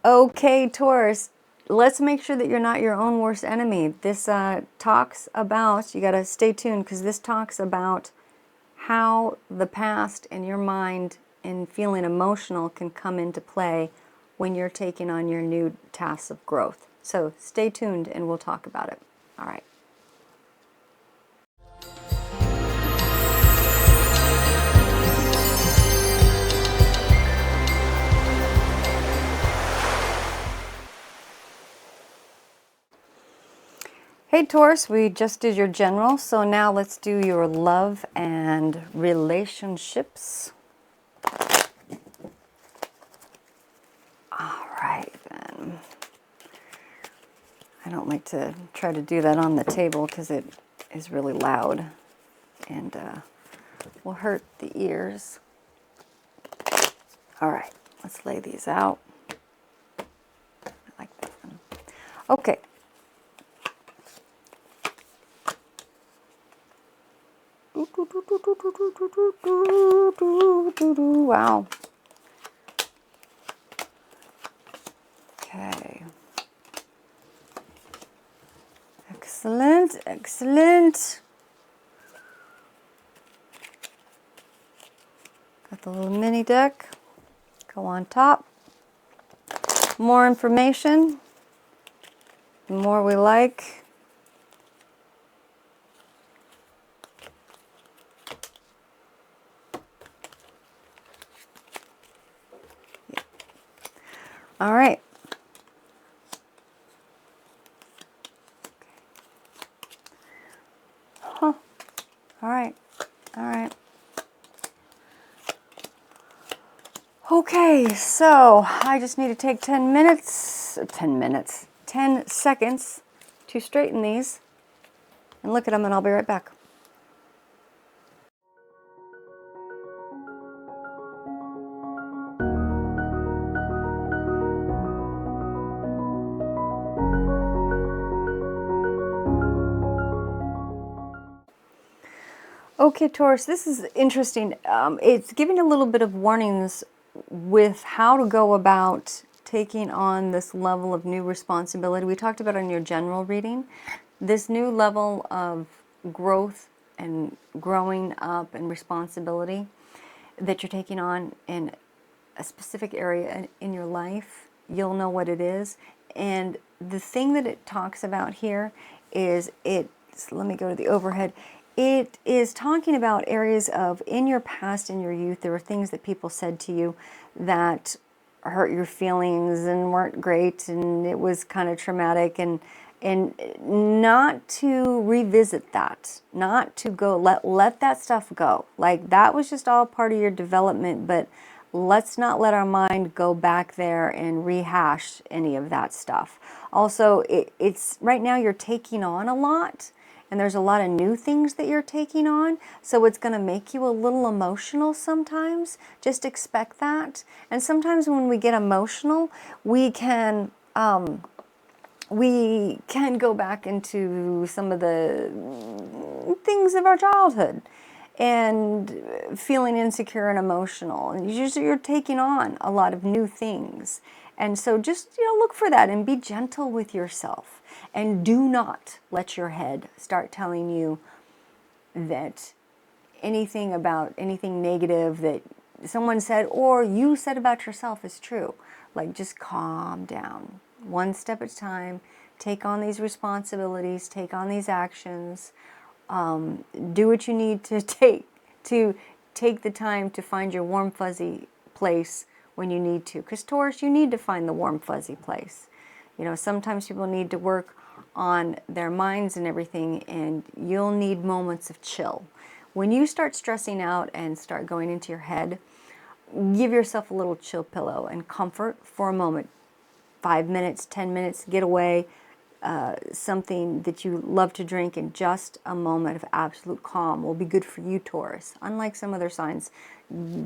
Okay, Taurus, let's make sure that you're not your own worst enemy. This talks about, you got to stay tuned because this talks about how the past and your mind and feeling emotional can come into play when you're taking on your new tasks of growth. So stay tuned and we'll talk about it. All right. Hey Taurus, we just did your general, so now let's do your love and relationships. All right then. I don't like to try to do that on the table because it is really loud and will hurt the ears. All right, let's lay these out. I like this one. Okay. Wow. Okay. Excellent, excellent. Got the little mini deck. Go on top. More information. The more we like. Yeah. All right. Huh. All right. All right. Okay, so I just need to take 10 seconds to straighten these and look at them, and I'll be right back. Okay, Taurus, this is interesting. It's giving a little bit of warnings with how to go about taking on this level of new responsibility. We talked about in your general reading, this new level of growth and growing up and responsibility that you're taking on in a specific area in your life. You'll know what it is. And the thing that it talks about here is let me go to the overhead. It is talking about areas of, in your past, in your youth, there were things that people said to you that hurt your feelings and weren't great, and it was kind of traumatic, and not to revisit that, not to go, let that stuff go. Like, that was just all part of your development, but let's not let our mind go back there and rehash any of that stuff. Also, it's right now you're taking on a lot, and there's a lot of new things that you're taking on, so it's going to make you a little emotional sometimes. Just expect that. And sometimes when we get emotional, we can go back into some of the things of our childhood and feeling insecure and emotional. And you're taking on a lot of new things. And so just, look for that and be gentle with yourself. And do not let your head start telling you that anything negative that someone said or you said about yourself is true. Like, just calm down. One step at a time. Take on these responsibilities. Take on these actions. Do what you need to take the time to find your warm, fuzzy place when you need to. Because, Taurus, you need to find the warm, fuzzy place. Sometimes people need to work on their minds and everything, and you'll need moments of chill. When you start stressing out and start going into your head, give yourself a little chill pillow and comfort for a moment. 5 minutes, 10 minutes, get away, something that you love to drink, and just a moment of absolute calm will be good for you, Taurus. Unlike some other signs,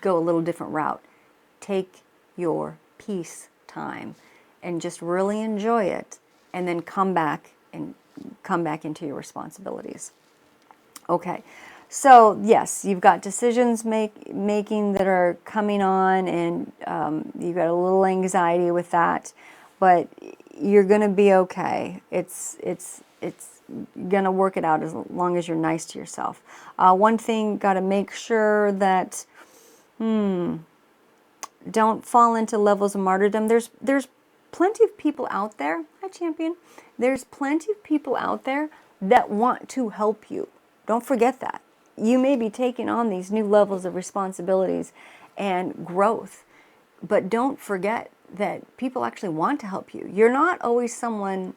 go a little different route. Take your peace time and just really enjoy it, and then come back into your responsibilities. Okay, So yes, you've got decisions making that are coming on, and you've got a little anxiety with that, but you're going to be okay. It's going to work it out as long as you're nice to yourself. One thing, got to make sure that don't fall into levels of martyrdom. There's plenty of people out there. Hi, champion. There's plenty of people out there that want to help you. Don't forget that. You may be taking on these new levels of responsibilities and growth, but don't forget that people actually want to help you. You're not always someone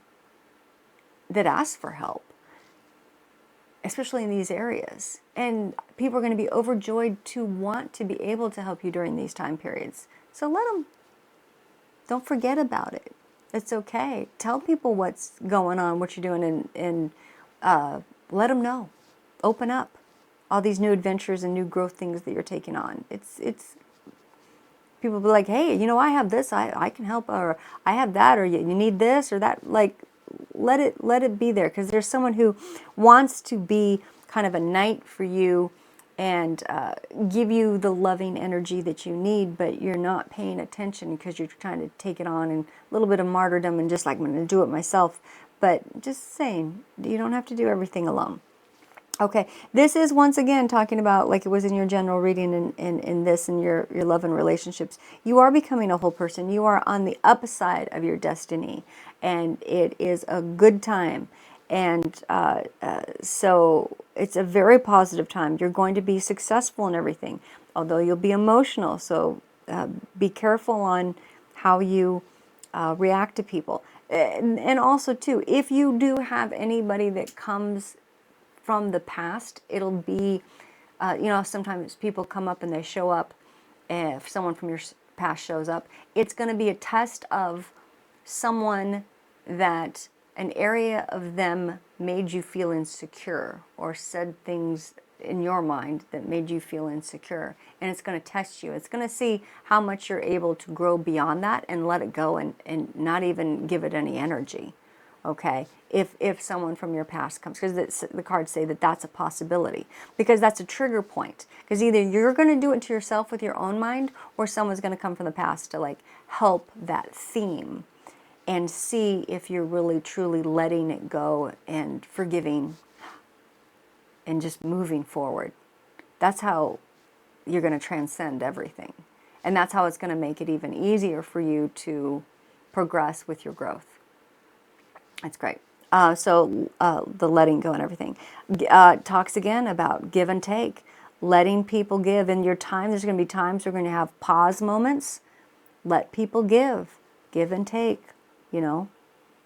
that asks for help, especially in these areas. And people are going to be overjoyed to want to be able to help you during these time periods. So let them. Don't forget about it. It's okay. Tell people what's going on, what you're doing, and let them know. Open up all these new adventures and new growth things that you're taking on. It's people be like, hey, I have this, I can help, or I have that, or you need this or that. Like, let it be there, because there's someone who wants to be kind of a knight for you and give you the loving energy that you need, but you're not paying attention because you're trying to take it on, and a little bit of martyrdom and just like, I'm going to do it myself. But just saying, you don't have to do everything alone. Okay, this is once again talking about, like it was in your general reading in this and your love and relationships. You are becoming a whole person. You are on the upside of your destiny, and it is a good time. And so it's a very positive time. You're going to be successful in everything, although you'll be emotional. So be careful on how you react to people. And also, too, if you do have anybody that comes from the past, it'll be, sometimes people come up and they show up, if someone from your past shows up, it's going to be a test of someone that an area of them made you feel insecure or said things in your mind that made you feel insecure. And it's going to test you. It's going to see how much you're able to grow beyond that and let it go and not even give it any energy. Okay, if someone from your past comes, because the cards say that that's a possibility, because that's a trigger point, because either you're going to do it to yourself with your own mind, or someone's going to come from the past to like help that theme and see if you're really truly letting it go and forgiving and just moving forward. That's how you're going to transcend everything, and that's how it's going to make it even easier for you to progress with your growth. That's great. So the letting go and everything. Talks again about give and take, letting people give. In your time, there's going to be times we're going to have pause moments. Let people give and take.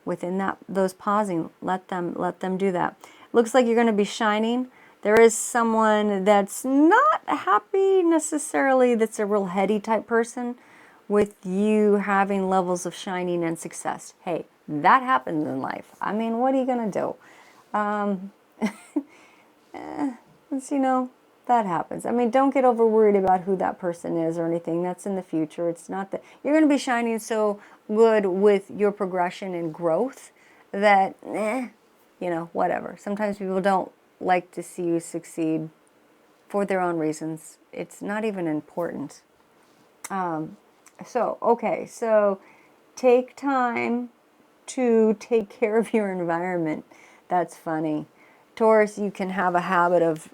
Within those pausing, let them do that. Looks like you're going to be shining. There is someone that's not happy necessarily. That's a real heady type person with you having levels of shining and success. Hey, that happens in life. I mean, what are you going to do? That happens. I mean, don't get over worried about who that person is or anything. That's in the future. It's not that you're going to be shining so good with your progression and growth that, whatever. Sometimes people don't like to see you succeed for their own reasons. It's not even important. So take time to take care of your environment. That's funny. Taurus, you can have a habit of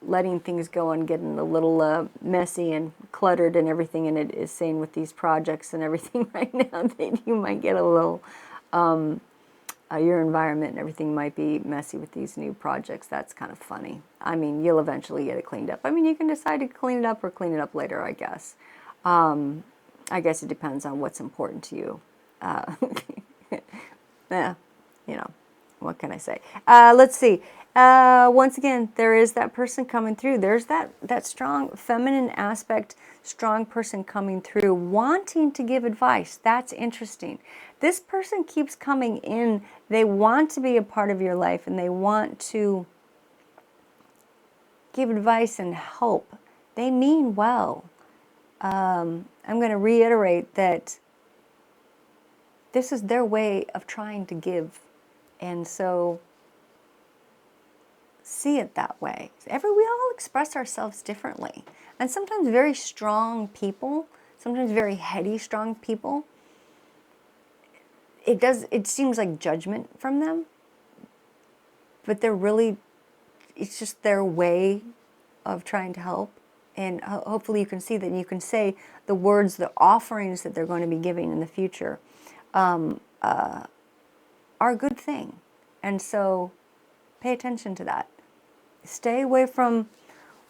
letting things go and getting a little messy and cluttered and everything, and it is saying with these projects and everything right now that you might get a little, your environment and everything might be messy with these new projects. That's kind of funny. I mean, you'll eventually get it cleaned up. I mean, you can decide to clean it up or clean it up later, I guess. I guess it depends on what's important to you. What can I say? Let's see. Once again, there is that person coming through. There's that strong feminine aspect, strong person coming through, wanting to give advice. That's interesting. This person keeps coming in. They want to be a part of your life, and they want to give advice and help. They mean well. I'm going to reiterate that this is their way of trying to give. And so see it that way. We all express ourselves differently. And sometimes very strong people, sometimes very heady, strong people, it seems like judgment from them, but it's just their way of trying to help. And hopefully you can see that you can say the words, the offerings that they're going to be giving in the future are a good thing. And so pay attention to that. Stay away from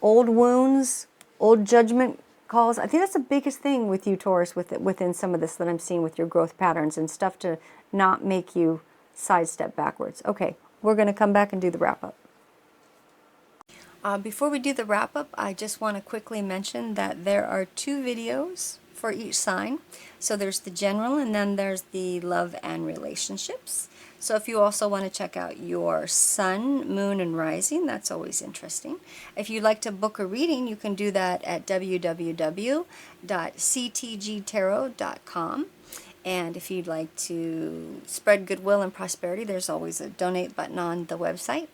old wounds, old judgment calls. I think that's the biggest thing with you, Taurus, within some of this that I'm seeing with your growth patterns and stuff, to not make you sidestep backwards. Okay, we're going to come back and do the wrap-up. Before we do the wrap-up, I just want to quickly mention that there are 2 videos for each sign. So there's the general, and then there's the love and relationships. So if you also want to check out your sun, moon, and rising, that's always interesting. If you'd like to book a reading, you can do that at www.ctgtarot.com. And if you'd like to spread goodwill and prosperity, there's always a donate button on the website.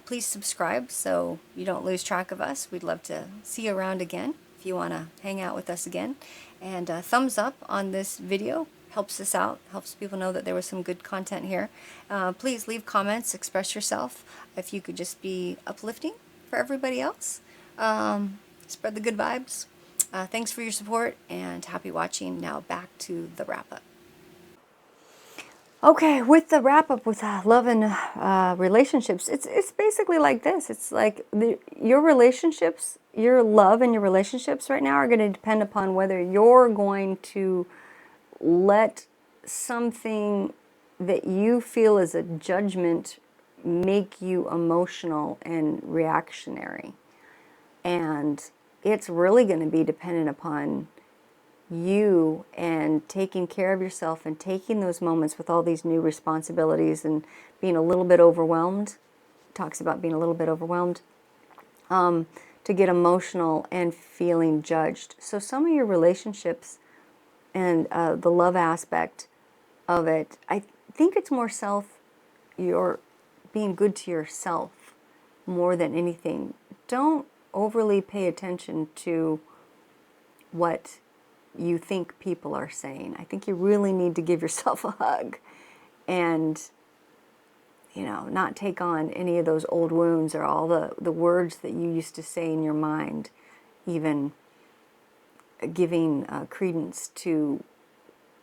Please subscribe so you don't lose track of us. We'd love to see you around again if you want to hang out with us again. And thumbs up on this video helps us out, helps people know that there was some good content here. Please leave comments, express yourself. If you could just be uplifting for everybody else. Spread the good vibes. Thanks for your support and happy watching. Now back to the wrap-up. Okay, with the wrap-up with love and relationships, it's basically like this. It's like your relationships, your love and your relationships right now are going to depend upon whether you're going to let something that you feel is a judgment make you emotional and reactionary. And it's really going to be dependent upon you and taking care of yourself and taking those moments with all these new responsibilities and being a little bit overwhelmed. It talks about being a little bit overwhelmed to get emotional and feeling judged. So some of your relationships and the love aspect of it, I think it's more you're being good to yourself more than anything. Don't overly pay attention to what you think people are saying. I think you really need to give yourself a hug and, not take on any of those old wounds or all the words that you used to say in your mind, even giving credence to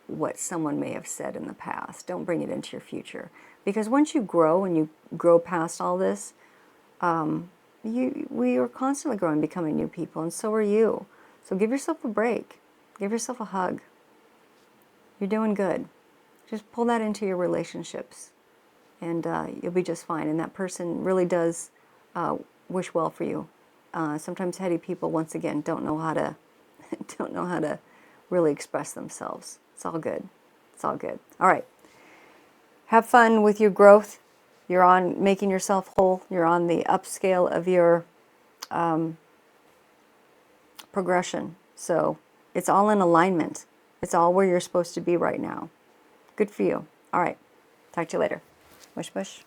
what someone may have said in the past. Don't bring it into your future. Because once you grow and you grow past all this, we are constantly growing, becoming new people, and so are you. So give yourself a break. Give yourself a hug. You're doing good. Just pull that into your relationships, and you'll be just fine. And that person really does wish well for you. Sometimes heady people, once again, don't know how to really express themselves. It's all good. It's all good. All right. Have fun with your growth. You're on making yourself whole. You're on the upscale of your progression. So it's all in alignment. It's all where you're supposed to be right now. Good for you. All right. Talk to you later. Wish, wish.